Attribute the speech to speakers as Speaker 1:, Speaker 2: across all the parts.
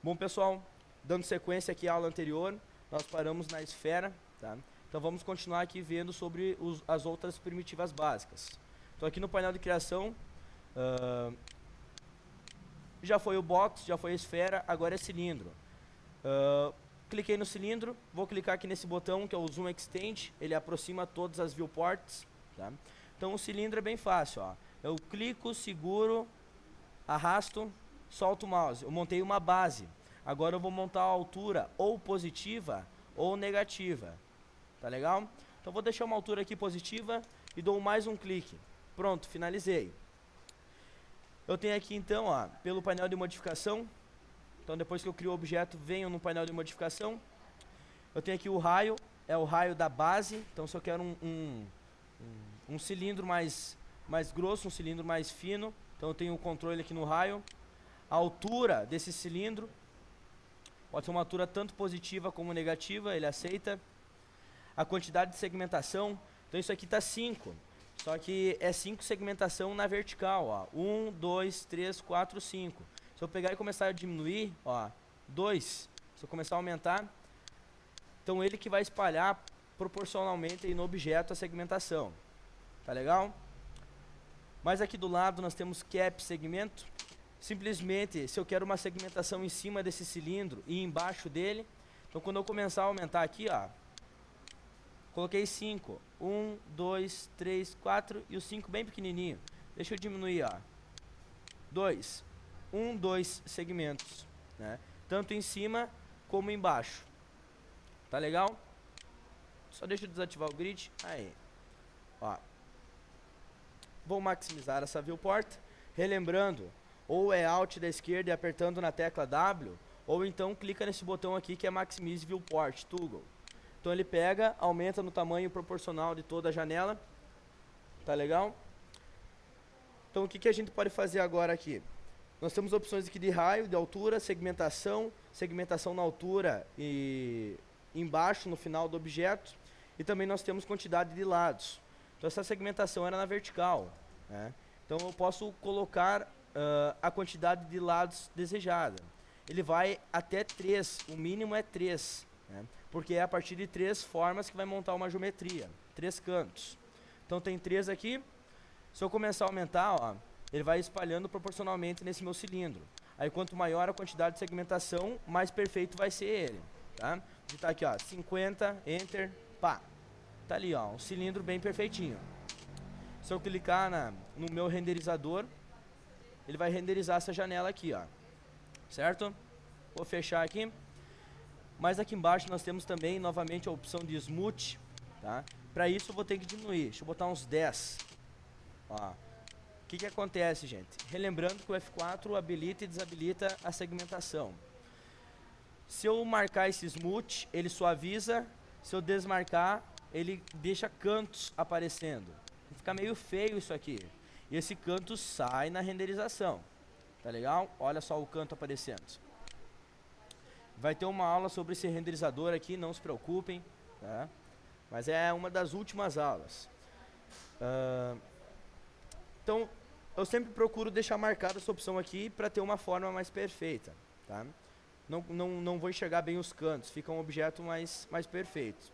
Speaker 1: Bom, pessoal, dando sequência aqui à aula anterior, nós paramos na esfera, tá? Então vamos continuar aqui vendo sobre as outras primitivas básicas. Então aqui no painel de criação, já foi o box, já foi a esfera, agora é cilindro. Cliquei no cilindro, vou clicar aqui nesse botão que é o Zoom Extend, ele aproxima todas as viewports, tá? Então o cilindro é bem fácil, ó. Eu clico, seguro, arrasto, solto o mouse. Eu montei uma base. Agora eu vou montar a altura ou positiva ou negativa. Tá legal? Então vou deixar uma altura aqui positiva e dou mais um clique. Pronto, finalizei. Eu tenho aqui então, ó, pelo painel de modificação. Então depois que eu crio o objeto, venho no painel de modificação. Eu tenho aqui o raio, é o raio da base. Então se eu quero um cilindro mais grosso, um cilindro mais fino, então eu tenho o controle aqui no raio. A altura desse cilindro pode ser uma altura tanto positiva como negativa, ele aceita. A quantidade de segmentação, então isso aqui está 5, só que é 5 segmentação na vertical, ó. 1, 2, 3, 4, 5. Se eu pegar e começar a diminuir, ó, 2, se eu começar a aumentar, então ele que vai espalhar proporcionalmente aí no objeto a segmentação. Tá legal? Mas aqui do lado nós temos cap segmento. Simplesmente, se eu quero uma segmentação em cima desse cilindro e embaixo dele, então quando eu começar a aumentar aqui, ó, coloquei 5, 1, 2, 3, 4 e o 5 bem pequenininho. Deixa eu diminuir, ó, 2, 1, 2 segmentos, né? Tanto em cima como embaixo. Tá legal? Só deixa eu desativar o grid. Aí, ó. Vou maximizar essa viewport, relembrando, ou é Alt da esquerda e apertando na tecla W, ou então clica nesse botão aqui que é Maximize Viewport, Toggle. Então ele pega, aumenta no tamanho proporcional de toda a janela. Tá legal? Então o que a gente pode fazer agora aqui? Nós temos opções aqui de raio, de altura, segmentação na altura e embaixo, no final do objeto. E também nós temos quantidade de lados. Então essa segmentação era na vertical, né? Então eu posso colocar a quantidade de lados desejada. Ele vai até 3, o mínimo é 3, né? Porque é a partir de 3 formas que vai montar uma geometria, 3 cantos. Então tem 3 aqui. Se eu começar a aumentar, ó, ele vai espalhando proporcionalmente nesse meu cilindro. Aí quanto maior a quantidade de segmentação, mais perfeito vai ser ele, tá? Digitar aqui, ó, 50, Enter, pá. Tá ali, ó, um cilindro bem perfeitinho. Se eu clicar no meu renderizador, ele vai renderizar essa janela aqui, ó. Certo? Vou fechar aqui. Mas aqui embaixo nós temos também, novamente, a opção de Smooth, tá? Para isso eu vou ter que diminuir. Deixa eu botar uns 10. Ó. O que acontece, gente? Relembrando que o F4 habilita e desabilita a segmentação. Se eu marcar esse Smooth, ele suaviza. Se eu desmarcar, ele deixa cantos aparecendo. Fica meio feio isso aqui. E esse canto sai na renderização. Tá legal? Olha só o canto aparecendo. Vai ter uma aula sobre esse renderizador aqui, não se preocupem, tá? Mas é uma das últimas aulas. Então, eu sempre procuro deixar marcada essa opção aqui para ter uma forma mais perfeita, tá? Não vou enxergar bem os cantos, fica um objeto mais perfeito.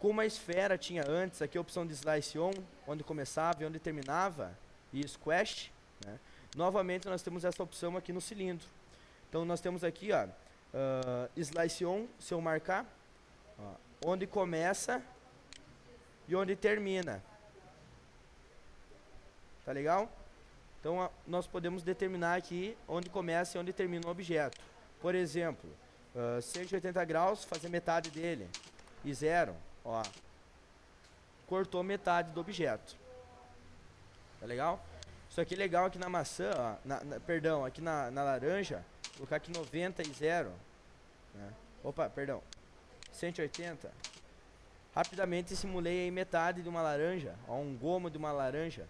Speaker 1: Como a esfera tinha antes, aqui a opção de Slice On, onde começava e onde terminava, e Squash, né? Novamente nós temos essa opção aqui no cilindro. Então nós temos aqui, ó, Slice On, se eu marcar, ó, onde começa e onde termina. Tá legal? Então nós podemos determinar aqui onde começa e onde termina o objeto. Por exemplo, 180 graus, fazer metade dele, e 0. Ó, cortou metade do objeto. Tá legal? Isso aqui é legal aqui na maçã, ó, perdão, aqui na laranja, colocar aqui 90 e 0. Né? Opa, perdão, 180. Rapidamente simulei aí metade de uma laranja, ó, um gomo de uma laranja.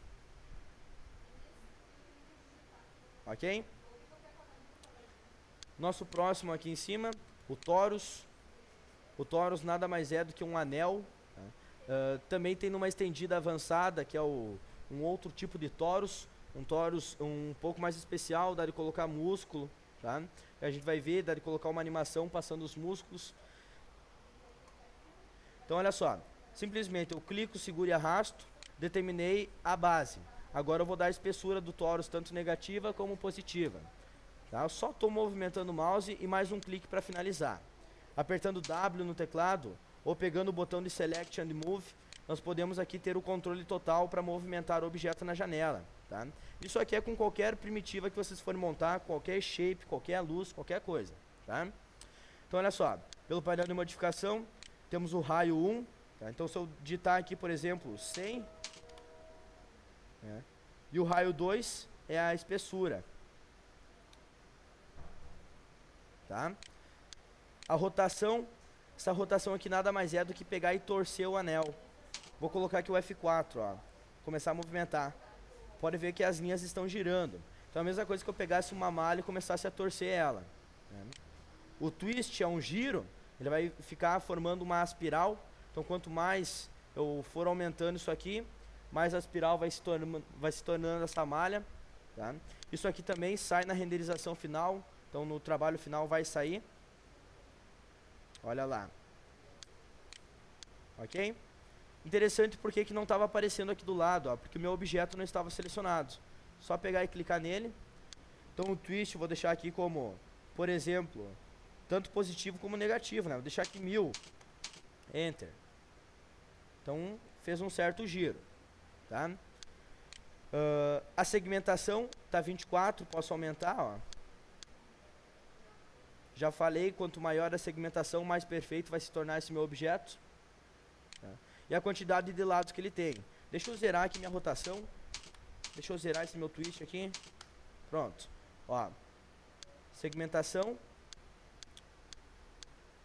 Speaker 1: Ok? Nosso próximo aqui em cima, o torus. O torus nada mais é do que um anel. Né? Também tem numa estendida avançada, que é um outro tipo de torus. Um torus um pouco mais especial, dá de colocar músculo. tá? A gente vai ver, dá de colocar uma animação passando os músculos. Então olha só, simplesmente eu clico, seguro e arrasto, determinei a base. Agora eu vou dar a espessura do tórax, tanto negativa como positiva. Tá? Eu só estou movimentando o mouse e mais um clique para finalizar. Apertando W no teclado ou pegando o botão de Select and Move, nós podemos aqui ter o controle total para movimentar o objeto na janela. Tá? Isso aqui é com qualquer primitiva que vocês forem montar, qualquer shape, qualquer luz, qualquer coisa. Tá? Então olha só, pelo painel de modificação, temos o raio 1. Tá? Então se eu digitar aqui, por exemplo, 100, e o raio 2 é a espessura. Tá? A rotação, essa rotação aqui nada mais é do que pegar e torcer o anel. Vou colocar aqui o F4, ó, começar a movimentar. Pode ver que as linhas estão girando. Então é a mesma coisa que eu pegasse uma malha e começasse a torcer ela. O twist é um giro, ele vai ficar formando uma espiral. Então quanto mais eu for aumentando isso aqui, mais a espiral vai se tornando essa malha. Tá? Isso aqui também sai na renderização final. Então no trabalho final vai sair. Olha lá. Ok? Interessante porque que não estava aparecendo aqui do lado, ó, porque o meu objeto não estava selecionado. Só pegar e clicar nele. Então o twist eu vou deixar aqui como, por exemplo, tanto positivo como negativo, né? Vou deixar aqui 1000. Enter. Então fez um certo giro. Tá? A segmentação está 24, posso aumentar, ó. Já falei, quanto maior a segmentação, mais perfeito vai se tornar esse meu objeto. Tá? E a quantidade de lados que ele tem. Deixa eu zerar aqui minha rotação. Deixa eu zerar esse meu twist aqui. Pronto. Ó. Segmentação.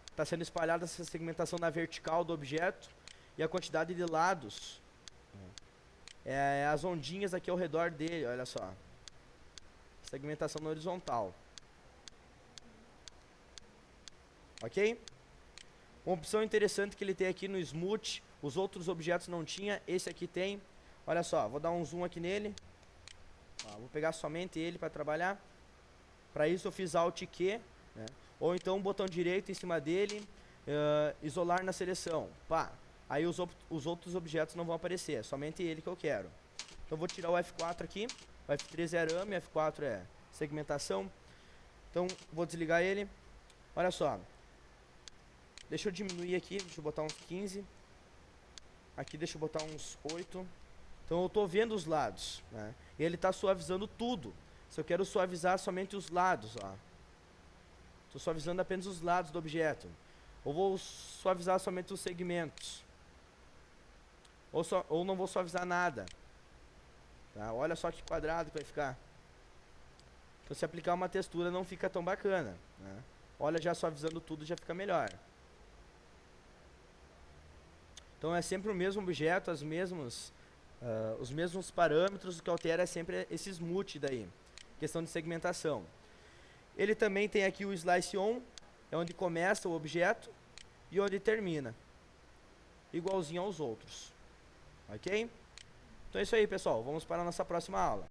Speaker 1: Está sendo espalhada essa segmentação na vertical do objeto. E a quantidade de lados é as ondinhas aqui ao redor dele, olha só. Segmentação na horizontal. Ok? Uma opção interessante que ele tem aqui no Smooth, os outros objetos não tinha, esse aqui tem. Olha só, vou dar um zoom aqui nele. Ó, vou pegar somente ele para trabalhar. Para isso eu fiz Alt Q, né? Ou então botão direito em cima dele, isolar na seleção. Pá. Aí os outros objetos não vão aparecer, é somente ele que eu quero. Então vou tirar o F4 aqui, o F3 é arame, F4 é segmentação. Então vou desligar ele. Olha só. Deixa eu diminuir aqui, deixa eu botar uns 15. Aqui deixa eu botar uns 8. Então eu estou vendo os lados, né? E ele está suavizando tudo. Se eu quero suavizar somente os lados, ó. Estou suavizando apenas os lados do objeto. Ou vou suavizar somente os segmentos. Ou não vou suavizar nada. Tá? Olha só que quadrado que vai ficar. Então se aplicar uma textura não fica tão bacana, né? Olha, já suavizando tudo já fica melhor. Então é sempre o mesmo objeto, os mesmos parâmetros, o que altera é sempre esse smooth daí. Questão de segmentação. Ele também tem aqui o Slice On, é onde começa o objeto e onde termina. Igualzinho aos outros. Ok? Então é isso aí, pessoal. Vamos para a nossa próxima aula.